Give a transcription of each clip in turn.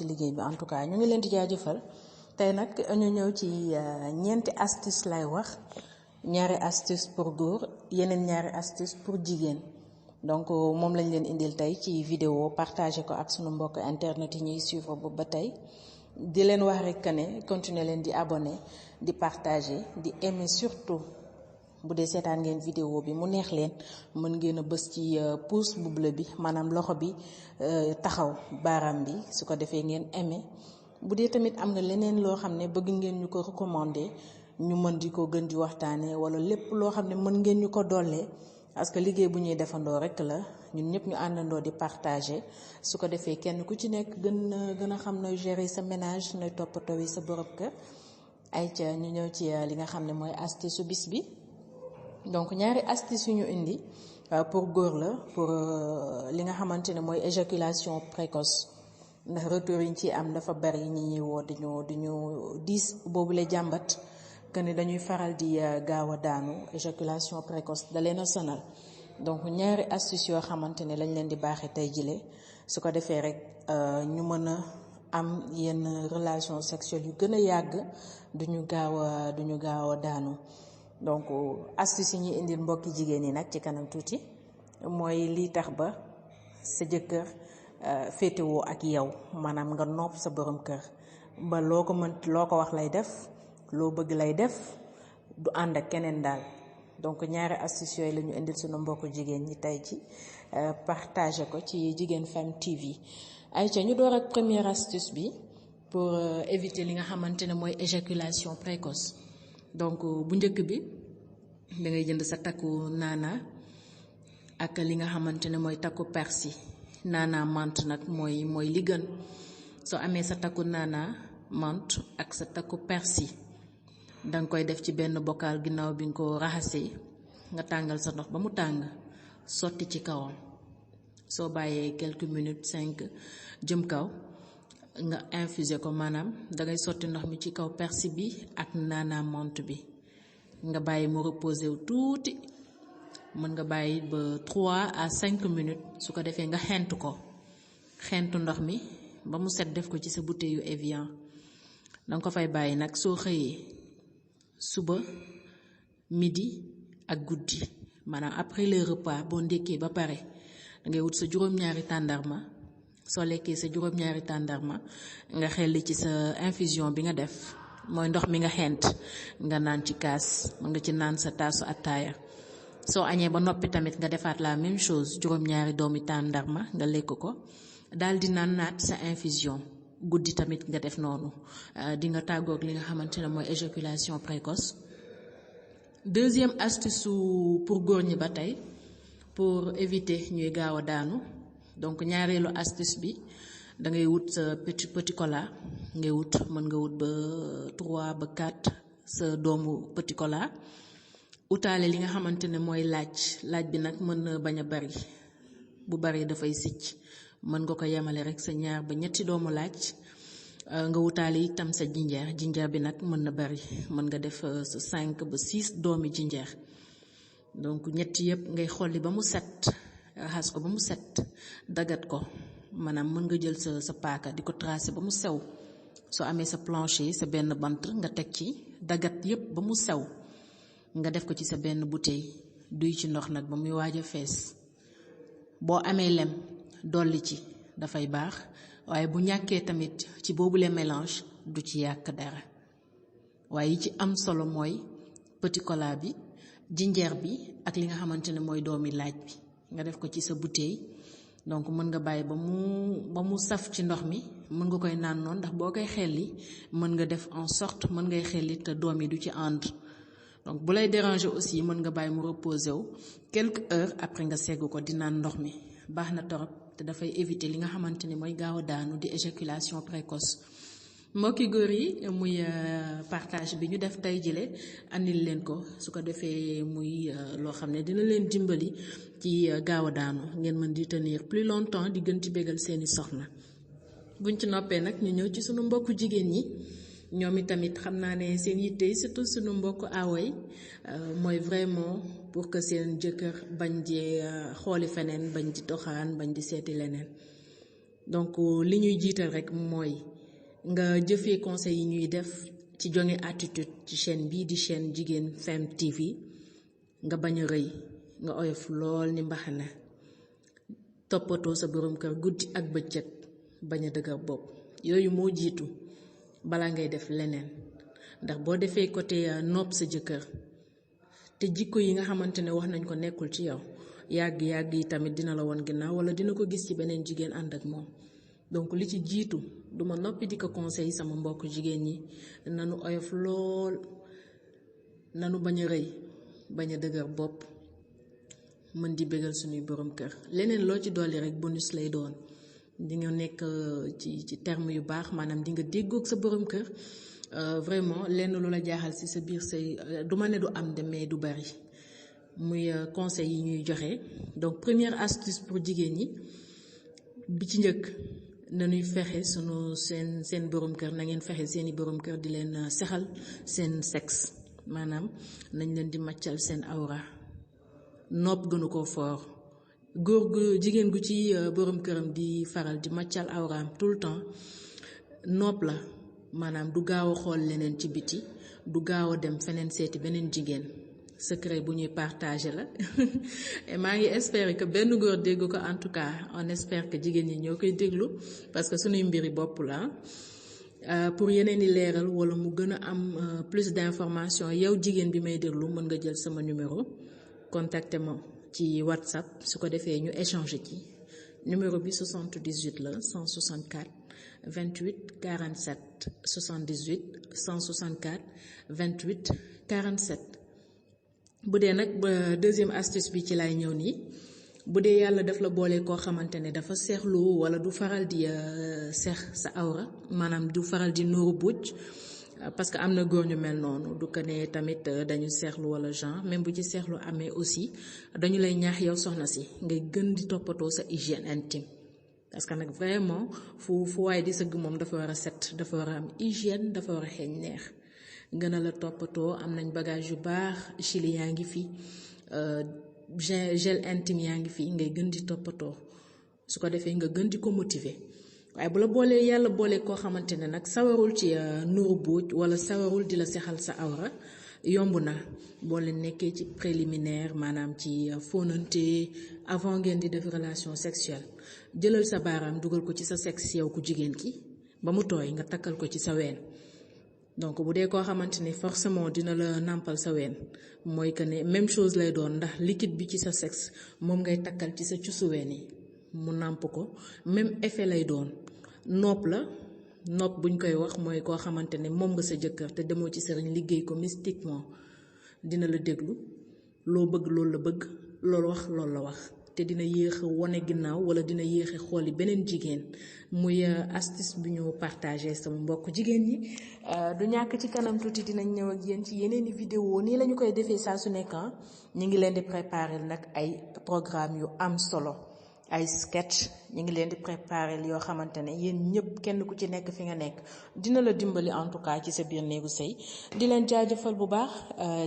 ci liggéey bi en tout cas ñu ngi leen di jaajëfal tey nag ñu ñëw ci ñeenti astuce lay wax ñaari astuce pour góor yeneen ñaari astuce pour jigéen donc moom lañ leen indil tey ci vidéo partagé ko ak sunu mbokk internet yi ñuy suivre boobu ba tey di leen wax rek que ne continuer leen di abonné di partager di aimer surtout bu dee seetaan ngeen vidéo bi mu neex leen mën ngeen a bës ci pouce bu bleu bi maanaam loxo bi taxaw baaraam bi su ko defee ngeen aimer bu dee tamit am na leneen loo xam ne bëgg ngeen ñu ko recommander ñu mën di ko gën di waxtaanee wala lépp loo xam ne mën ngeen ñu ko dollee parce que liggéey bu ñuy defandoo rek la ñun ñëpp ñu àndandoo di partager su ko defee kenn ku ci nekk gën a xam nooy gérer sa ménage nooy toppatoo yi sa borom kër ay ca ñu ñëw ci li nga xam ne mooy astuce su bis bi. donc ñaari astuce yu ñu indi pour góor la pour li nga xamante ne mooy éjaculation précoce ndax retour yi ñu ciy am dafa bari ñi ñuy woo diñu diis boobu la jàmbat que ne dañuy faral di gaaw a daanu éjaculation précoce da leen a sonal donc ñaari astuce yoo xamante ne lañ leen di baaxee tey jile su ko defee rek ñu mën a am yenn relation sexuelle yu gën a yàgg duñu gaaw a daanu. donc astuce yi ñuy indil mbokki jigéen ñi nag ci kanam tuuti mooy lii tax ba sa jëkkër féetewoo ak yow maanaam nga nopp sa borom kër ba loo ko wax lay def loo bëgg lay def du ànd ak keneen daal donc ñaari astuce yooyu la ñu indil sunu mbokku jigéen ñi tey ci partager ko ci Jigéen Femme TV ay ca ñu door ak première astuce bi pour éviter li nga xamante ne mooy éjaculation précoce. donc bu njëkk bi da ngay jënd sa takku naana ak li nga xamante ne mooy takku persil naana menthe nag mooy li gën soo amee sa takku naana menthe ak sa takku persil danga koy def ci benn bocal ginnaaw bi nga ko raxasee nga tàngal sa ndox ba mu tàng sotti ci kawam soo bàyyee quelques minutes 5 jëm kaw nga infusé ko maanaam dangay sotti ndox mi ci kaw persil bi ak naana menthe bi nga bàyyi mu reposé wu tuuti mën nga bàyyi ba 3 à 5 minutes su ko defee nga xentu ndox mi ba mu set def ko ci sa bouteille yu Evian danga ko fay bàyyi nag soo xëyee suba midi ak guddi maanaam après le repas boo ndékkee ba pare dangay wut sa juróom-ñaari tàndarma soo lekkee sa juróom-ñaari tàndarma nga xelli ci sa infusion bi nga def mooy ndox mi nga xent nga naan ci kaas mën nga ci naan sa taasu attaaya soo añee ba noppi tamit nga defaat la même chose juróom-ñaari doomi tàndarma nga lekk ko daal di naat sa infusion guddi tamit nga def noonu di nga tàggoog li nga xamante ne mooy éjaculation précoce. deuxième astuce pour góor ñi ba tey pour éviter ñuy gaaw a daanu donc ñaareelu astuce bi da ngay wut sa petit cola ngay wut mën nga wut ba 3 ba 4 sa doomu petit cola utaale li nga xamante ne mooy laaj bi nag mën na bañ a bari bu bari dafay sicc mën nga ko yemale rek sa ñaar ba ñetti doomu laaj nga wutaale itam sa jinjeer bi nag mën na bari mën nga def sa 5 ba 6 doomi jinjeer donc ñetti yëpp ngay xolli ba mu set raxas ko ba mu set dagat ko maanaam mën nga jël sa paaka di ko tracer ba mu sew soo amee sa plancher sa benn bant nga teg ci dagat yëpp ba mu sew nga def ko ci sa benn bouteille duy ci ndox nag ba muy waaj a fees boo amee lem dolli ci dafay baax waaye bu ñàkkee tamit ci boobule mélange du ci yàq dara waaye yi ci am solo mooy petit cola bi jinjeer bi ak li nga xamante ne mooy doomi laaj bi nga def ko ci sa bouteille donc mën nga bàyyi ba mu saf ci ndox mi mën nga koy naan noonu ndax boo koy xelli mën nga def en sorte mën ngay xelli te doom yi du ci ànd donc bu lay déranger aussi mën nga bàyyi mu reposer wu quelques heures après nga segg ko di naan ndox mi baax na torop te dafay éviter li nga xamante ni mooy gaaw a daanu di éjaculation précoce. mbokki góor yi muy partage bi ñu def tey jile andil leen ko su ko defee muy loo xam ne dina leen dimbali ci gaaw a daanu ngeen mën di tenir plus longtemps di gën ci bégal seeni soxna. buñ ci noppee nag ñu ñëw ci sunu mbokku jigéen ñi ñoom itamit xam naa ne seen yitte surtout sunu mbokku aaway mooy vraiment pour que seen jëkkër bañ di xooli feneen bañ di doxaan bañ di seeti leneen donc li ñuy jiital rek mooy nga jëfee conseil yi ñuy def ci jonge attitude ci chaîne bii di chaîne Jigéen Femme TV nga bañ a rëy nga oyof lool ni mbaxana toppatoo sa borom kër guddi ak bëccëg bañ a dëgër bopp yooyu moo jiitu balaa ngay def leneen ndax boo defee côté nopp sa jëkkër te jikko yi nga xamante ne wax nañ ko nekkul ci yow yàgg yi tamit dina la woon ginnaaw wala dina ko gis ci beneen jigéen ànd ak moom donc li ci jiitu duma noppi di ko conseil sama mbokk jigéen ñi nanu oyof lool nanu bañ a rëy bañ a dëgër bopp mën di bégal suñuy borom kër leneen loo ci dolli rek bonus lay doon di nga nekk ci terme yu baax maanaam di nga déggoog sa borom kër vraiment lenn lu la jaaxal ci sa biir say du ma ne du am de mais du bari muy conseil yi ñuy joxe donc première astuce pour jigéen ñi bi ci njëkk nañuy fexe seen borom kër na ngeen fexe seeni borom kër di leen sexal seen sexe maanaam nañ leen di màccal seen awra nopp gënu ko foor góor gu jigéen gu ci borom këram di faral di màccal awraam tout le temps nopp la maanaam du gaaw a xool leneen ci biti du gaaw a dem feneen seeti beneen jigéen secret bu ñuy partager la et maa ngi espérer que benn góor dégg ko en tout cas on espère que jigéen ñi ñoo koy déglu parce que suñuy mbiri bopp la pour yeneen i leeral wala mu gën a am plus d'information yow jigéen bi may déglu mën nga jël sama numéro contacter ma ci WhatsApp su ko defee ñu échanger ci numéro bi 78 la 164 28 47 78 164 28 47 bu dee nag deuxième astuce bi ci lay ñëw nii bu dee yàlla daf la boole koo xamante ne dafa seexlu wala du faral di seex sa awra maanaam du faral di nooru buuj parce que am na góor ñu mel noonu du ko ne tamit dañu seexlu wala genre même bu ci seexlu amee aussi dañu lay ñaax yow soxna si ngay gën di toppatoo sa hygiène intime parce que nag vraiment fu waaye di sëgg moom dafa war a set dafa war a am hygiène dafa war a xeeñ neex gën a la toppatoo am nañ bagage yu baax chili yaa ngi fi gel intime yaa ngi fi ngay gën di toppatoo su ko defee nga gën di ko motiver waaye bu la boolee yàlla boolee koo xamante ne nag sawarul ci nuru buuj wala sawarul di la sexal sa awra yomb na boo leen nekkee ci préliminaire maanaam ci fóonante avant ngeen di def relation sexuelle jëlal sa baaraam dugal ko ci sa sexe yow ku jigéen ki ba mu tooy nga takkal ko ci sa ween donc bu dee koo xamante ni forcément dina la nàmpal sa ween mooy que ne même chose lay doon ndax liquide bi ci sa sexe moom ngay takkal ci sa cusu ween yi mu nàmp ko même effet lay doon nopp la nopp buñ koy wax mooy koo xamante ne moom nga sa jëkkër te demoo ci sëriñ liggéey ko mystiquement dina la déglu loo bëgg loolu la bëgg loolu wax loolu la wax te dina yéex a wone ginnaaw wala dina yéex a xooli beneen jigéen muy astuce bi ñu partagé sama mbokk jigéen ñi du ñàkk ci kanam tuuti dinañ ñëw ak yéen ci yeneeni vidéo nii lañu koy defee saa su nekk ñu ngi leen di préparer nag ay programme yu am solo ay sketch ñu ngi leen di préparer yoo xamante ne yéen ñëpp kenn ku ci nekk fi nga nekk dina la dimbali en tout cas ci sa biir néegu sëy di leen jaajëfal bu baax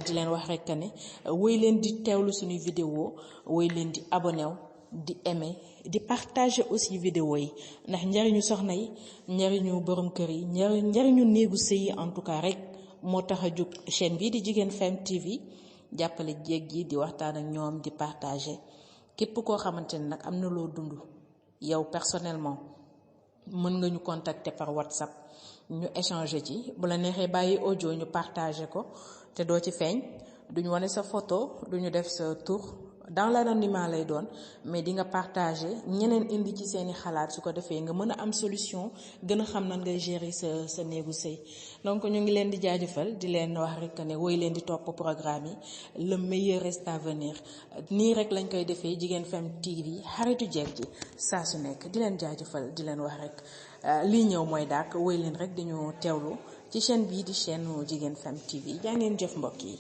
di leen wax rek ne woy leen di teewlu suñuy vidéo woy leen di abonné wu di aimer di partager aussi vidéo yi ndax njariñu soxna yi njariñu borom kër yi njariñu néegu sëy yi en tout cas rek moo tax a jóg chaîne bii di Jigéen Femme TV jàppale jéeg yi di waxtaan ak ñoom di partager képp koo xamante ne nag am na loo dund yow personnellement mën nga ñu contacter par WhatsApp ñu échanger ci bu la neexee bàyyi audio ñu partager ko te doo ci feeñ duñu wane sa photo duñu def sa tur dans l'anonymat lay doon mais di nga partager ñeneen indi ci seeni xalaat su ko defee nga mën a am solution gën a xam nan ngay gérer sa néegu sëy donc ñu ngi leen di jaajëfal di leen wax rek ne woy leen di topp programme yi le meilleur reste à venir nii rek lañ koy defee Jigéen Femme TV xaritu jeeg ji saa su nekk di leen jaajëfal di leen wax rek lii ñëw mooy dàkk woy leen rek dañu teewlu ci chaîne bii di chaîne Jigéen Femme TV jaa ngeen jëf mbokk yi